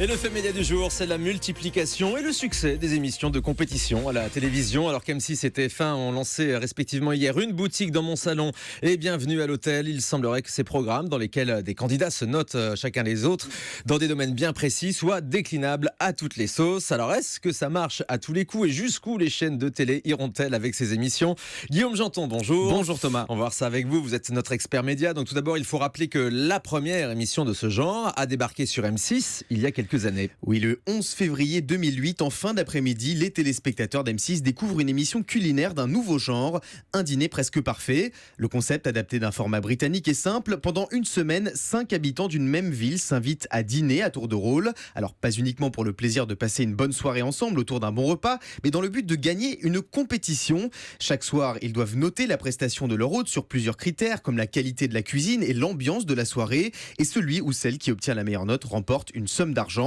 Et le fait média du jour, c'est la multiplication et le succès des émissions de compétition à la télévision. Alors qu'M6 et TF1 ont lancé respectivement hier une boutique dans mon salon et bienvenue à l'hôtel, il semblerait que ces programmes dans lesquels des candidats se notent chacun les autres dans des domaines bien précis soient déclinables à toutes les sauces. Alors est-ce que ça marche à tous les coups et jusqu'où les chaînes de télé iront-elles avec ces émissions? Guillaume Janton, bonjour. Bonjour Thomas. On va voir ça avec vous, vous êtes notre expert média. Donc tout d'abord, il faut rappeler que la première émission de ce genre a débarqué sur M6 il y a quelques années. Oui, le 11 février 2008, en fin d'après-midi, les téléspectateurs d'M6 découvrent une émission culinaire d'un nouveau genre, un dîner presque parfait. Le concept, adapté d'un format britannique, est simple. Pendant une semaine, 5 habitants d'une même ville s'invitent à dîner à tour de rôle. Alors, pas uniquement pour le plaisir de passer une bonne soirée ensemble autour d'un bon repas, mais dans le but de gagner une compétition. Chaque soir, ils doivent noter la prestation de leur hôte sur plusieurs critères, comme la qualité de la cuisine et l'ambiance de la soirée. Et celui ou celle qui obtient la meilleure note remporte une somme d'argent.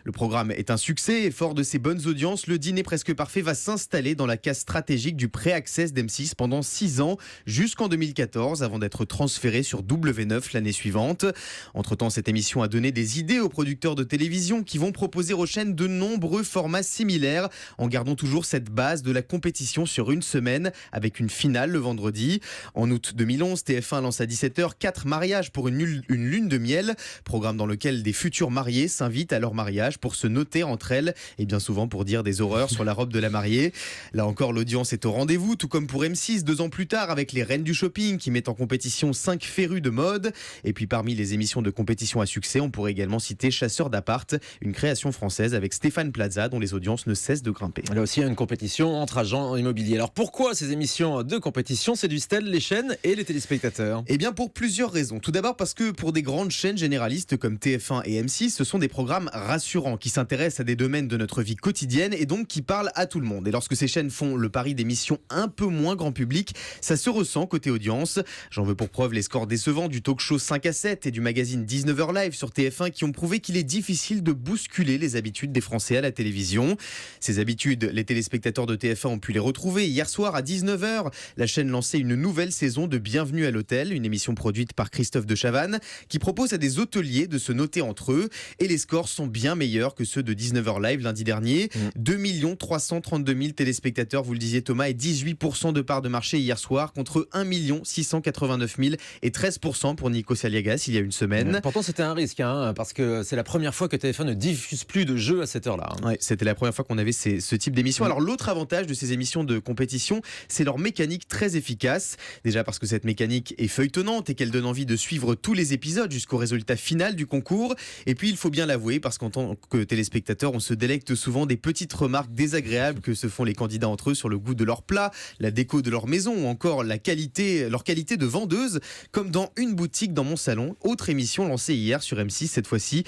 Le programme est un succès et fort de ses bonnes audiences, le dîner presque parfait va s'installer dans la case stratégique du pré-access d'M6 pendant 6 ans, jusqu'en 2014, avant d'être transféré sur W9 l'année suivante. Entre-temps, cette émission a donné des idées aux producteurs de télévision qui vont proposer aux chaînes de nombreux formats similaires, en gardant toujours cette base de la compétition sur une semaine, avec une finale le vendredi. En août 2011, TF1 lance à 17h 4 mariages pour une lune de miel, programme dans lequel des futurs mariés s'invitent à leur mariage pour se noter entre elles et bien souvent pour dire des horreurs sur la robe de la mariée. Là encore, l'audience est au rendez-vous, tout comme pour M6 2 ans plus tard avec les Reines du Shopping qui mettent en compétition 5 férus de mode. Et puis parmi les émissions de compétition à succès, on pourrait également citer Chasseurs d'appart, une création française avec Stéphane Plaza dont les audiences ne cessent de grimper. Là aussi, il y a une compétition entre agents immobiliers. Alors pourquoi ces émissions de compétition séduisent-elles les chaînes et les téléspectateurs? Eh bien pour plusieurs raisons. Tout d'abord parce que pour des grandes chaînes généralistes comme TF1 et M6, ce sont des programmes rassurants qui s'intéressent à des domaines de notre vie quotidienne et donc qui parlent à tout le monde. Et lorsque ces chaînes font le pari d'émissions un peu moins grand public, ça se ressent côté audience. J'en veux pour preuve les scores décevants du talk show 5 à 7 et du magazine 19h Live sur TF1 qui ont prouvé qu'il est difficile de bousculer les habitudes des Français à la télévision. Ces habitudes, les téléspectateurs de TF1 ont pu les retrouver. Hier soir à 19h, la chaîne lançait une nouvelle saison de Bienvenue à l'hôtel, une émission produite par Christophe de Chavannes qui propose à des hôteliers de se noter entre eux et les scores sont bien meilleurs que ceux de 19h Live lundi dernier. 2 332 000 téléspectateurs, vous le disiez Thomas, et 18% de part de marché hier soir contre 1 689 000 et 13% pour Nikos Aliagas il y a une semaine. Pourtant c'était un risque parce que c'est la première fois que TF1 ne diffuse plus de jeux à cette heure-là. Ouais, c'était la première fois qu'on avait ce type d'émission. Alors l'autre avantage de ces émissions de compétition, c'est leur mécanique très efficace. Déjà parce que cette mécanique est feuilletonnante et qu'elle donne envie de suivre tous les épisodes jusqu'au résultat final du concours. Et puis il faut bien l'avouer, parce qu'en tant que téléspectateur, on se délecte souvent des petites remarques désagréables que se font les candidats entre eux sur le goût de leur plat, la déco de leur maison ou encore leur qualité de vendeuse, comme dans Une boutique dans mon salon, autre émission lancée hier sur M6 cette fois-ci,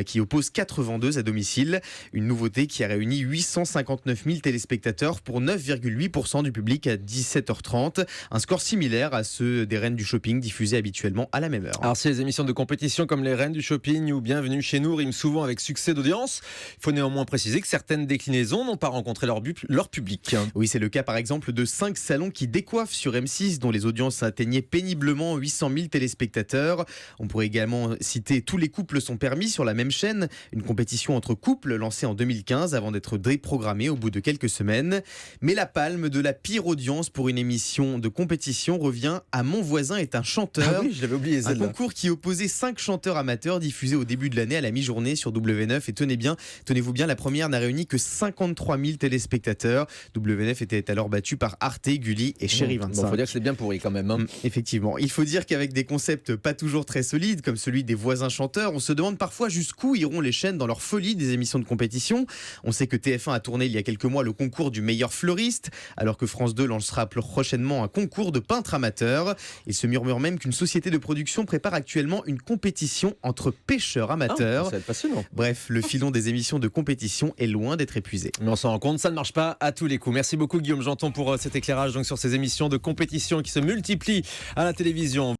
qui oppose 4 vendeuses à domicile. Une nouveauté qui a réuni 859 000 téléspectateurs pour 9,8% du public à 17h30. Un score similaire à ceux des Reines du Shopping diffusés habituellement à la même heure. Alors ces émissions de compétition comme les Reines du Shopping ou Bienvenue chez nous riment souvent avec succès d'audience. Il faut néanmoins préciser que certaines déclinaisons n'ont pas rencontré leur public. Oui, c'est le cas par exemple de 5 salons qui décoiffent sur M6 dont les audiences atteignaient péniblement 800 000 téléspectateurs. On pourrait également citer Tous les couples sont permis sur la même chaîne, une compétition entre couples lancée en 2015 avant d'être déprogrammée au bout de quelques semaines. Mais la palme de la pire audience pour une émission de compétition revient à Mon voisin est un chanteur. Ah oui, je l'avais oublié Un celle-là. concours qui opposait 5 chanteurs amateurs diffusés au début de l'année à la mi-journée sur W9 et tenez-vous bien, la première n'a réuni que 53 000 téléspectateurs. W9 était alors battu par Arte, Gulli et Chéri 25. Bon, faut dire que c'est bien pourri quand même. Effectivement, il faut dire qu'avec des concepts pas toujours très solides comme celui des voisins chanteurs, on se demande parfois jusqu'où iront les chaînes dans leur folie des émissions de compétition. On sait que TF1 a tourné il y a quelques mois le concours du meilleur fleuriste, alors que France 2 lancera prochainement un concours de peintres amateurs. Il se murmure même qu'une société de production prépare actuellement une compétition entre pêcheurs amateurs. Ça va être passionnant. Bref, le filon des émissions de compétition est loin d'être épuisé. Mais on s'en rend compte, ça ne marche pas à tous les coups. Merci beaucoup Guillaume Janton pour cet éclairage donc, sur ces émissions de compétition qui se multiplient à la télévision.